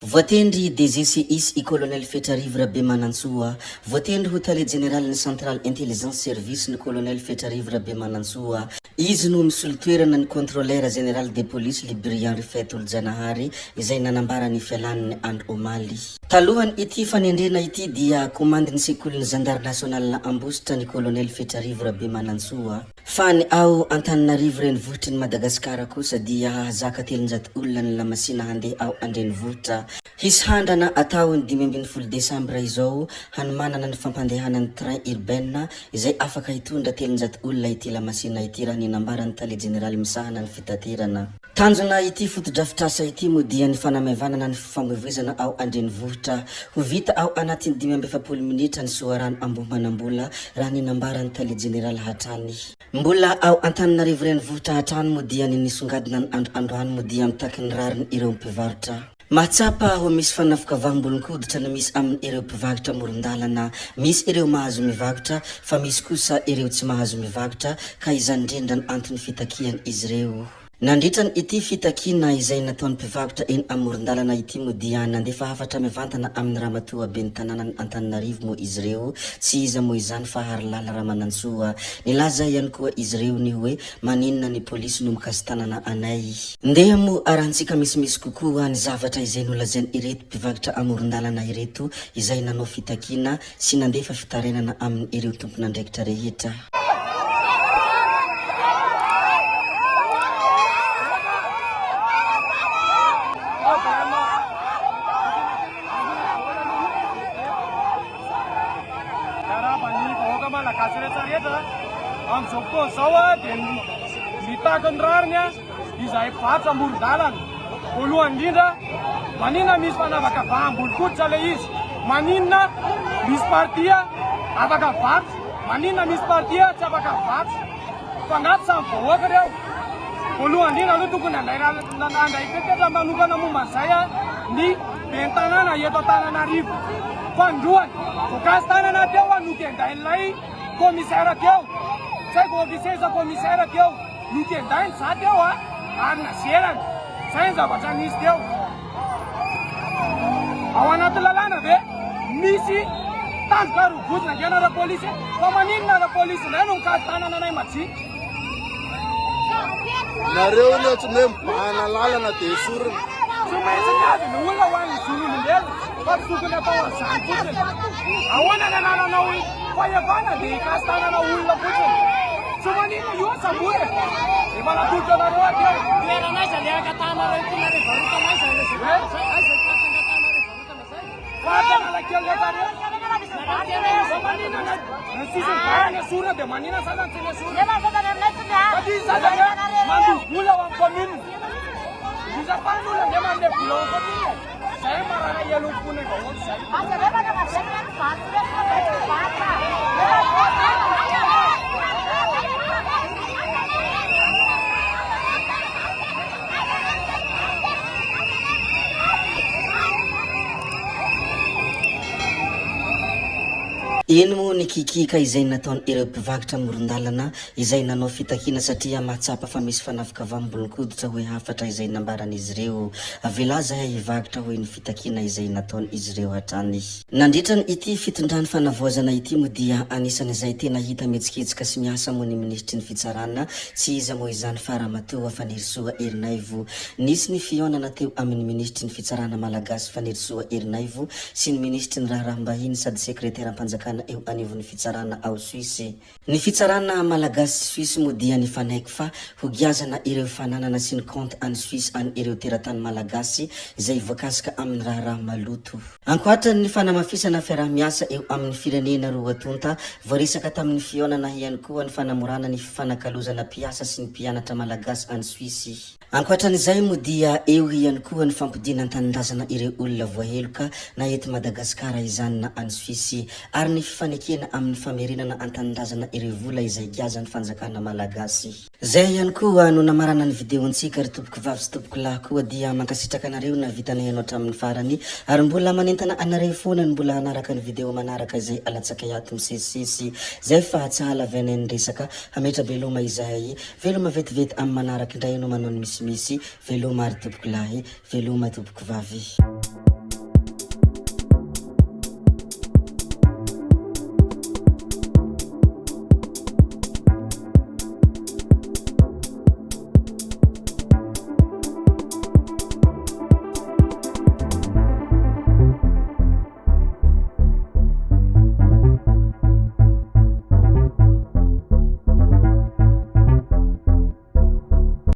Voatendry DGCIS i Colonel Fetrarivo Rabemanantsoa, voatendry hotalier général ny Central Intelligence Service ny Colonel Fetrarivo Rabemanantsoa. Izy no misolo toerana ny contrôleur général de police Librian Rifetolo-Janahary izay nanambara ny fialan'ny andro omaly. Talohany ity fanendrena ity dia komandiny sekoly ny gendarme national ambositra ny Colonel Fetrarivo Rabemanantsoa. Fa ny ao Antananarivo renivohitry ny Madagasikara kosa dia zaka 300 olona ny lamasina handeha ao andrenivohitra. Hisy handrana atao ny 15 Desambra izao hanomanana ny fampandehanan'ny train urbaine izay afaka hitondra 300 olona ity lamasina ity raha ny nambarany tale général misahana ny fitaterana. Tanjona ity fotodrafitrasa ity mo dia ny fanamavanana ny fifamoivoizana ao andrenivohitra ho vita ao anatin'ny 12 minitra ny soarano ambombanambola raha ny nambarany tale général hatrany. Mbola ao Antananarivo renivohitra hatrany mo dia ny nisongadina ny androany mo dia mitaky ny rariny ireo mpivarotra. Matsapa ho misy fanavokavaham-bolonkoditra na misy amin'ny ireo mpivarotra morondalana, misy ireo mahazo mivarotra fa misy kosa ireo tsy mahazo mivarotra ka izany indrindra ny antony fitakiany izy ireo. Nandritrany ity fitakina izay nataon'ny mpivarotra eny amorondalana ity mo dia nandefa hafatra mivantana amin'ny ramatoa ben'ny tanàna ny Antananarivo mo izy ireo, tsy iza mo izany fa Harilala Ramanantsoa. Nilaza ihany koa izy ireo ny hoe maninona ny polisy no mikasy tanana anay. Ndeha mo arantsika misimisy kokoa ny zavatra izay nolazainy ireto mpivarotra amorondalana ireto izay nanao fitakina sy nandefa fitarenana amin'ny ireo tompon'andraikitra rehetra. Amzoko zao dia mitaka ny rariny izay varotra amoron-dalana. Voalohany indrindra, maninona misy fanavakavaham-bolonkoditra le izy, maninona misy partia afaka varotra, maninona misy partia tsy afaka varotra. Fanaty samy vohoaka reo. Voalohany indrindra aloha tokony andray fepetra manokana momba an'izay ny ben'ny tanàna eto Antananarivo. Fandroany, voakasy tanana teo notendain'ilay komisaira teo. Saiko ofiseza komisaira teo notendainy za teo ary nazerany. Zay ny zavatra nisy teo. Ao anaty lalàna ve misy tanjoka rogodina ngena ra polisy fa maninona ra polisy indray no mikasy tanana anay majinika. Nareo no tsy hoe mibahana lalana dia esorina. Tsy maintsy miady ny olona ho an'ny zon'olombelona fa tsy tokony atao an'izany fotsiny. Ahoana ny anananao fahevana dia hikasy tanana olona fotsiny. Tsy maninona io samboy efa natolotra anareo ateo. Toeranaiza le angatanareo ity na revarotanaiza le fahatanala kely letareo. Fa maninona ny sisiny bahana sorina dia maninona sasany tsy lesorina. Fa tia sasany mandovola ao amin'ny commune. Isapany olona dia mandeha vola ao amin'ny commune. Zay marana ialofona vahoaka zay. Eny mo ny kikika izay nataony ireo mpivarotra morondalana izay nanao fitakina satria mahatsapa fa misy fanavokavaham-bolonkoditra hoe hafatra izay nambaran'izy ireo. Avelaza hivarotra hoe ny fitakina izay nataony izy ireo hatrany. Nandritrany ity fitondrany fanavoazana ity mo dia anisany izay tena hita mitsikitsika sy miasa mo ny ministry ny fitsarana tsy iza mo izany fa Ramatoa Fanerisoa Erinaivo. Nisy ny fionana teo amin'ny ministry ny fitsarana malagasy Fanerisoa Erinaivo sy ny ministry ny raharaham-bahiny sady sekretera ampanjakana eo anivon'ny fitsarana ao Suisse. Ny fitsarana malagasy Suisse mo dia ny fanaiky fa hogiazana ireo fananana sy ny compte any Suisse any ireo teratany malagasy izay voakasika amin'ny raharaha maloto. Ankoatrany ny fanamafisana fiarah-miasa eo amin'ny firenena roa tonta, voaresaka tamin'ny fionana ihany koa ny fanamorana ny fifanakalozana mpiasa sy ny mpianatra malagasy any Suisse. Ankoatran'izay mo dia eo ihany koa ny fampidina an-tanindrazana ireo olona voaheloka na eto Madagasikara izany na any Suisse ary ny fifanekena amin'ny famerenana an-tanindrazana ireo vola izay giazan'ny fanjakana malagasy. Zay ihany koa no namarana ny videontsika ry tompoko vavy sy tompoko lahy koa dia mankasitraka anareo na vitanay ianao hatramin'ny farany ary mbola manentana anareo foana ny mbola hanaraka ny video manaraka izay alatsaka iato misesisy. Zay fa tsy halavana ny resaka hametra veloma izay veloma vetivety amin'ny manaraka indray ianao manao ny misimisy veloma ary tompoko lahy veloma tompoko vavy.